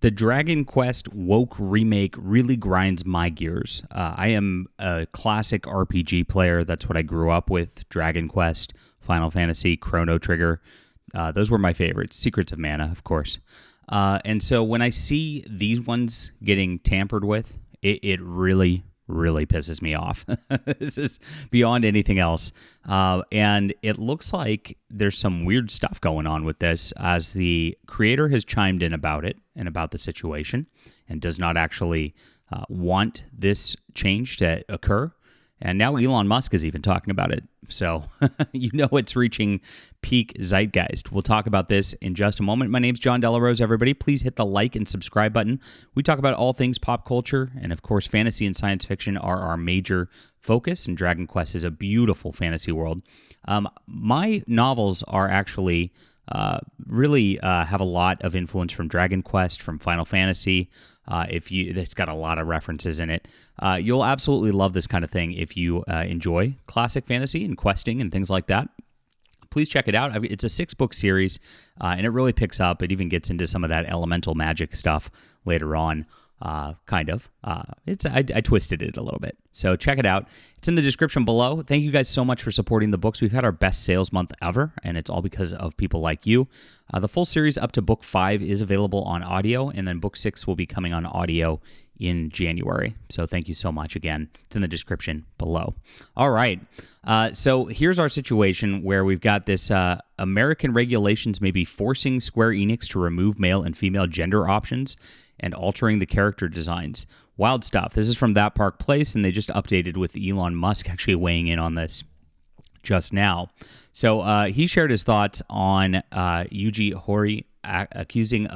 The Dragon Quest woke remake really grinds my gears. I am a classic RPG player. That's what I grew up with. Dragon Quest, Final Fantasy, Chrono Trigger. Those were my favorites. Secrets of Mana, of course. And so when I see these ones getting tampered with, it really pisses me off. This is beyond anything else. And it looks like there's some weird stuff going on with this, as the creator has chimed in about it and about the situation and does not actually want this change to occur. And now Elon Musk is even talking about it. So you know it's reaching peak zeitgeist. We'll talk about this in just a moment. My name's John Delarose, everybody. Please hit the like and subscribe button. We talk about all things pop culture, and of course, fantasy and science fiction are our major focus, and Dragon Quest is a beautiful fantasy world. My novels are actually really have a lot of influence from Dragon Quest, from Final Fantasy. It's got a lot of references in it. You'll absolutely love this kind of thing if you enjoy classic fantasy and questing and things like that. Please check it out. It's a 6-book series, and it really picks up. It even gets into some of that elemental magic stuff later on. Kind of. I twisted it a little bit. So check it out. It's in the description below. Thank you guys so much for supporting the books. We've had our best sales month ever, and it's all because of people like you. The full series up to book 5 is available on audio, and then book 6 will be coming on audio in January. So thank you so much again. It's in the description below. All right. So here's our situation where we've got this American regulations may be forcing Square Enix to remove male and female gender options and altering the character designs. Wild stuff. This is from That Park Place, and they just updated with Elon Musk actually weighing in on this just now. So he shared his thoughts on Yuji Horii accusing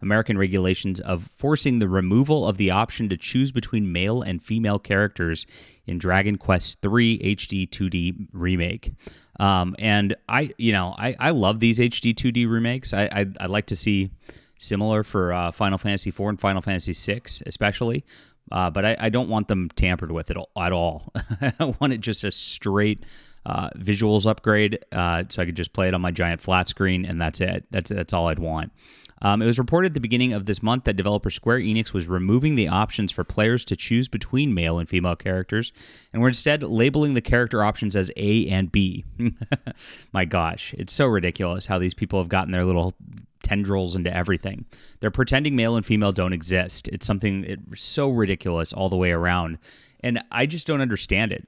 American regulations of forcing the removal of the option to choose between male and female characters in Dragon Quest III HD-2D remake. And I love these HD-2D remakes. I'd like to see similar for Final Fantasy IV and Final Fantasy VI, especially. But I don't want them tampered with at all. I want it just a straight visuals upgrade, so I could just play it on my giant flat screen, and that's it. That's all I'd want. It was reported at the beginning of this month that developer Square Enix was removing the options for players to choose between male and female characters, and were instead labeling the character options as A and B. My gosh, it's so ridiculous how these people have gotten their little tendrils into everything. They're pretending male and female don't exist. It's so ridiculous all the way around, and I just don't understand it.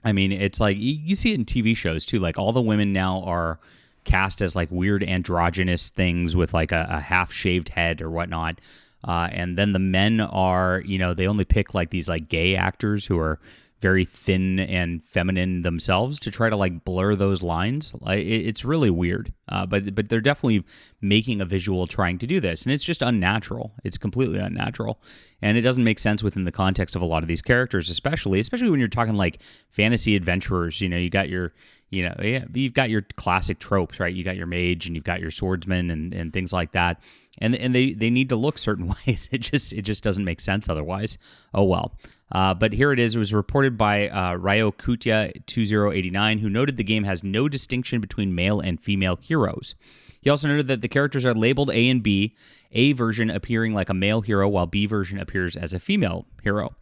I mean, it's like you see it in TV shows too. Like all the women now are cast as like weird androgynous things with like a half-shaved head or whatnot. And then the men are, they only pick like these like gay actors who are very thin and feminine themselves to try to like blur those lines. It's really weird. But they're definitely making a visual trying to do this, and it's just unnatural. It's completely unnatural, and it doesn't make sense within the context of a lot of these characters, especially when you're talking like fantasy adventurers. You got your you've got your classic tropes, right? You got your mage and you've got your swordsman and things like that. And they need to look certain ways. It just doesn't make sense otherwise. Oh well. But here it is. It was reported by Ryo Kutia 2089, who noted the game has no distinction between male and female heroes. He also noted that the characters are labeled A and B, A version appearing like a male hero, while B version appears as a female hero.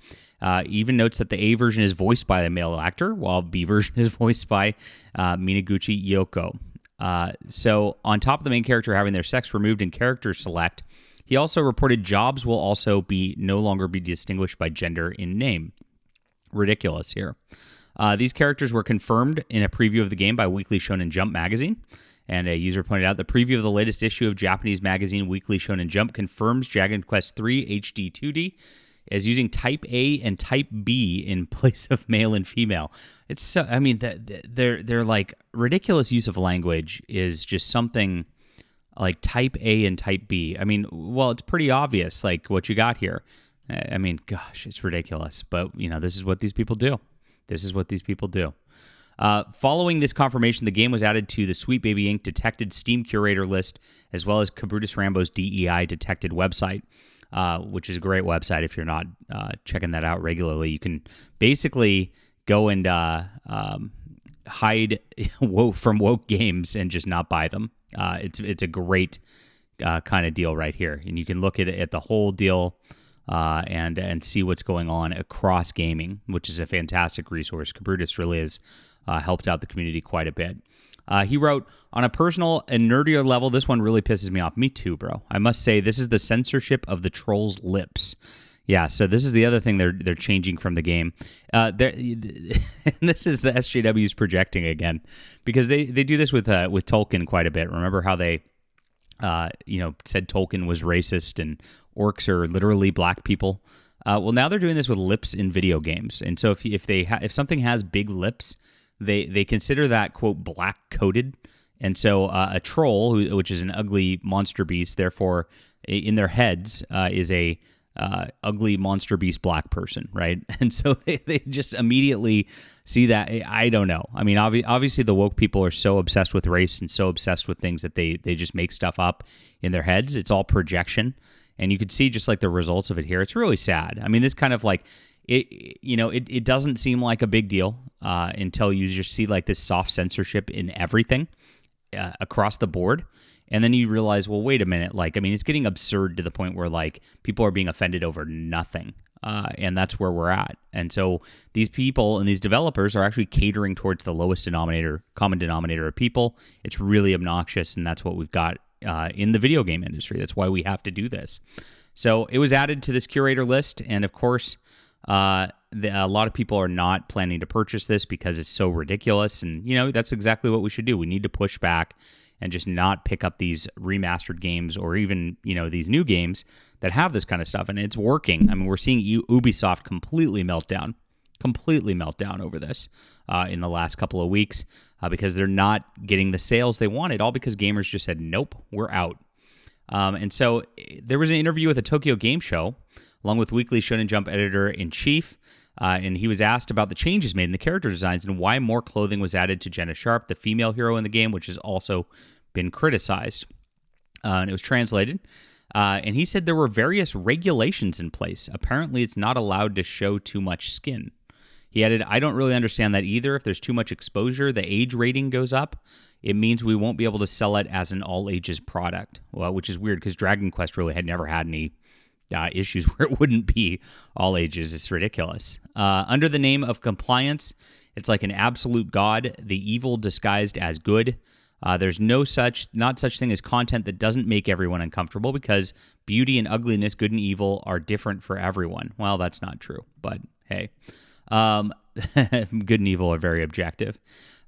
Even notes that the A version is voiced by a male actor, while B version is voiced by Minaguchi Yoko. So on top of the main character having their sex removed in character select, he also reported jobs will also no longer be distinguished by gender in name. Ridiculous here. These characters were confirmed in a preview of the game by Weekly Shonen Jump magazine. And a user pointed out the preview of the latest issue of Japanese magazine Weekly Shonen Jump confirms Dragon Quest III HD-2D as using Type A and Type B in place of male and female. It's so, I mean, they're like ridiculous use of language is just something like Type A and Type B. I mean, well, it's pretty obvious, like what you got here. I mean, gosh, it's ridiculous. But, this is what these people do. Following this confirmation, the game was added to the Sweet Baby Inc. detected Steam curator list, as well as Kabrutus Rambo's DEI detected website, which is a great website. If you're not checking that out regularly, you can basically go and hide from woke games and just not buy them. It's a great kind of deal right here. And you can look at the whole deal and see what's going on across gaming, which is a fantastic resource. Kabrutus really has helped out the community quite a bit. He wrote, on a personal and nerdier level, this one really pisses me off. Me too, bro. I must say, this is the censorship of the trolls' lips. Yeah, so this is the other thing they're changing from the game. This is the SJW's projecting again, because they do this with Tolkien quite a bit. Remember how they said Tolkien was racist and orcs are literally black people? Well, now they're doing this with lips in video games, and so if something has big lips, they consider that, quote, black coded. And so a troll, which is an ugly monster beast, therefore in their heads is a ugly monster beast black person, right? And so they just immediately see that. I don't know. I mean, obviously the woke people are so obsessed with race and so obsessed with things that they just make stuff up in their heads. It's all projection. And you could see just like the results of it here. It's really sad. I mean, this kind of like, it doesn't seem like a big deal until you just see like this soft censorship in everything across the board. And then you realize, well, wait a minute. Like, I mean, it's getting absurd to the point where like people are being offended over nothing. And that's where we're at. And so these people and these developers are actually catering towards the lowest common denominator of people. It's really obnoxious. And that's what we've got in the video game industry. That's why we have to do this. So it was added to this curator list. And of course, a lot of people are not planning to purchase this because it's so ridiculous. And, that's exactly what we should do. We need to push back and just not pick up these remastered games or even, these new games that have this kind of stuff. And it's working. I mean, we're seeing Ubisoft completely melt down over this in the last couple of weeks because they're not getting the sales they wanted, all because gamers just said, nope, we're out. And so there was an interview with a Tokyo Game Show, along with Weekly Shonen Jump editor-in-chief, and he was asked about the changes made in the character designs and why more clothing was added to Jenna Sharp, the female hero in the game, which has also been criticized. And it was translated. And he said there were various regulations in place. Apparently, it's not allowed to show too much skin. He added, I don't really understand that either. If there's too much exposure, the age rating goes up. It means we won't be able to sell it as an all-ages product. Well, which is weird because Dragon Quest really had never had any issues where it wouldn't be all ages. It's ridiculous. Under the name of compliance, it's like an absolute god, the evil disguised as good. There's not such thing as content that doesn't make everyone uncomfortable because beauty and ugliness, good and evil, are different for everyone. Well, that's not true, but hey. Good and evil are very objective.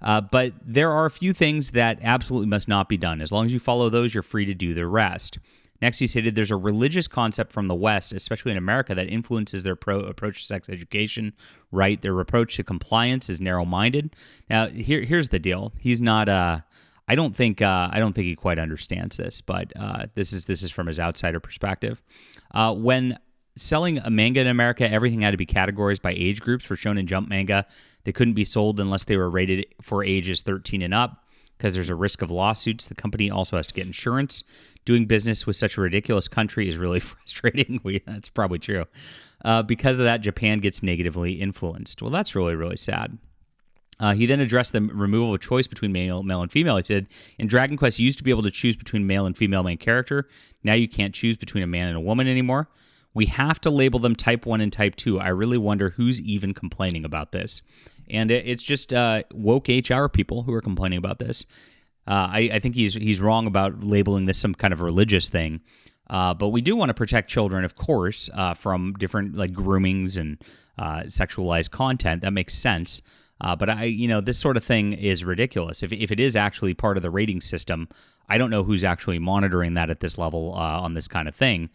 But there are a few things that absolutely must not be done. As long as you follow those, you're free to do the rest. Next, he stated there's a religious concept from the West, especially in America, that influences their approach to sex education, right? Their approach to compliance is narrow-minded. Now, here's the deal. He's not I don't think he quite understands this, but this is from his outsider perspective. When selling a manga in America, everything had to be categorized by age groups. For Shonen Jump manga, they couldn't be sold unless they were rated for ages 13 and up, because there's a risk of lawsuits. The company also has to get insurance. Doing business with such a ridiculous country is really frustrating. That's probably true. Because of that, Japan gets negatively influenced. Well, that's really, really sad. He then addressed the removal of choice between male and female. He said, in Dragon Quest, you used to be able to choose between male and female main character. Now you can't choose between a man and a woman anymore. We have to label them Type 1 and Type 2. I really wonder who's even complaining about this. And it's just woke HR people who are complaining about this. I think he's wrong about labeling this some kind of religious thing. But we do want to protect children, of course, from different like groomings and sexualized content. That makes sense. But this sort of thing is ridiculous. If it is actually part of the rating system, I don't know who's actually monitoring that at this level on this kind of thing.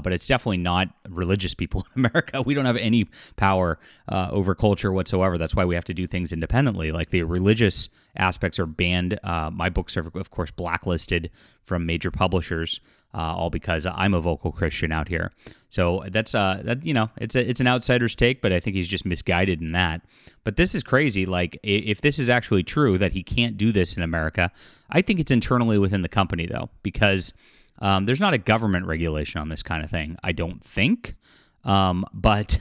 But it's definitely not religious people in America. We don't have any power over culture whatsoever. That's why we have to do things independently. Like the religious aspects are banned. My books are, of course, blacklisted from major publishers, all because I'm a vocal Christian out here. So that's it's an outsider's take, but I think he's just misguided in that. But this is crazy. Like if this is actually true that he can't do this in America, I think it's internally within the company though, because there's not a government regulation on this kind of thing, I don't think. But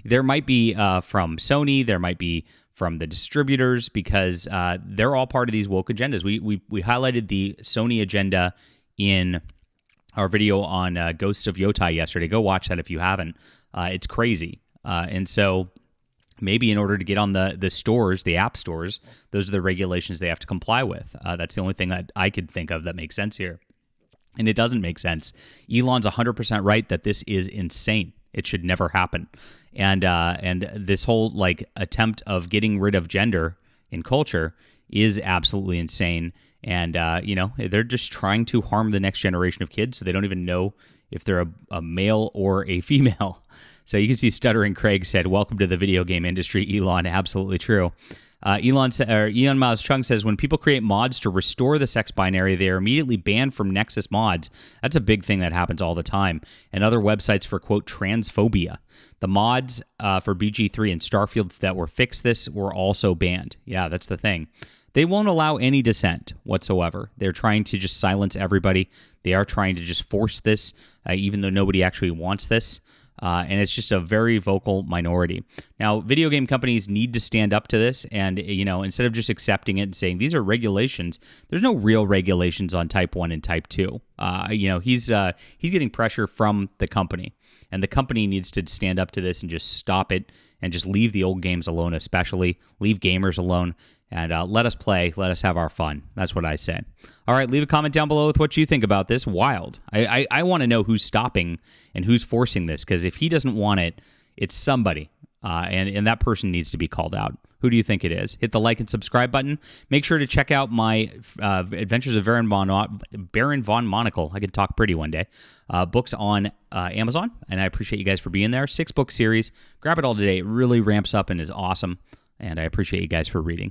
there might be from Sony, there might be from the distributors, because they're all part of these woke agendas. We highlighted the Sony agenda in our video on Ghosts of Yotai yesterday. Go watch that if you haven't. It's crazy. And so maybe in order to get on the stores, the app stores, those are the regulations they have to comply with. That's the only thing that I could think of that makes sense here. And it doesn't make sense. Elon's 100% right that this is insane. It should never happen. And this whole attempt of getting rid of gender in culture is absolutely insane. And they're just trying to harm the next generation of kids, so they don't even know if they're a male or a female. So you can see Stuttering Craig said, "Welcome to the video game industry, Elon." Absolutely true. Eon Miles Chung says, when people create mods to restore the sex binary, they are immediately banned from Nexus mods. That's a big thing that happens all the time. And other websites for, quote, transphobia. The mods for BG3 and Starfield that were fixed this were also banned. Yeah, that's the thing. They won't allow any dissent whatsoever. They're trying to just silence everybody. They are trying to just force this, even though nobody actually wants this. And it's just a very vocal minority. Now, video game companies need to stand up to this, and instead of just accepting it and saying these are regulations, there's no real regulations on Type 1 and Type 2. He's getting pressure from the company, and the company needs to stand up to this and just stop it and just leave the old games alone, especially leave gamers alone. And let us play. Let us have our fun. That's what I say. All right, leave a comment down below with what you think about this. Wild. I want to know who's stopping and who's forcing this, because if he doesn't want it, it's somebody. And that person needs to be called out. Who do you think it is? Hit the like and subscribe button. Make sure to check out my Adventures of Baron von Monocle. I could talk pretty one day. Books on Amazon, and I appreciate you guys for being there. 6-book series. Grab it all today. It really ramps up and is awesome, and I appreciate you guys for reading.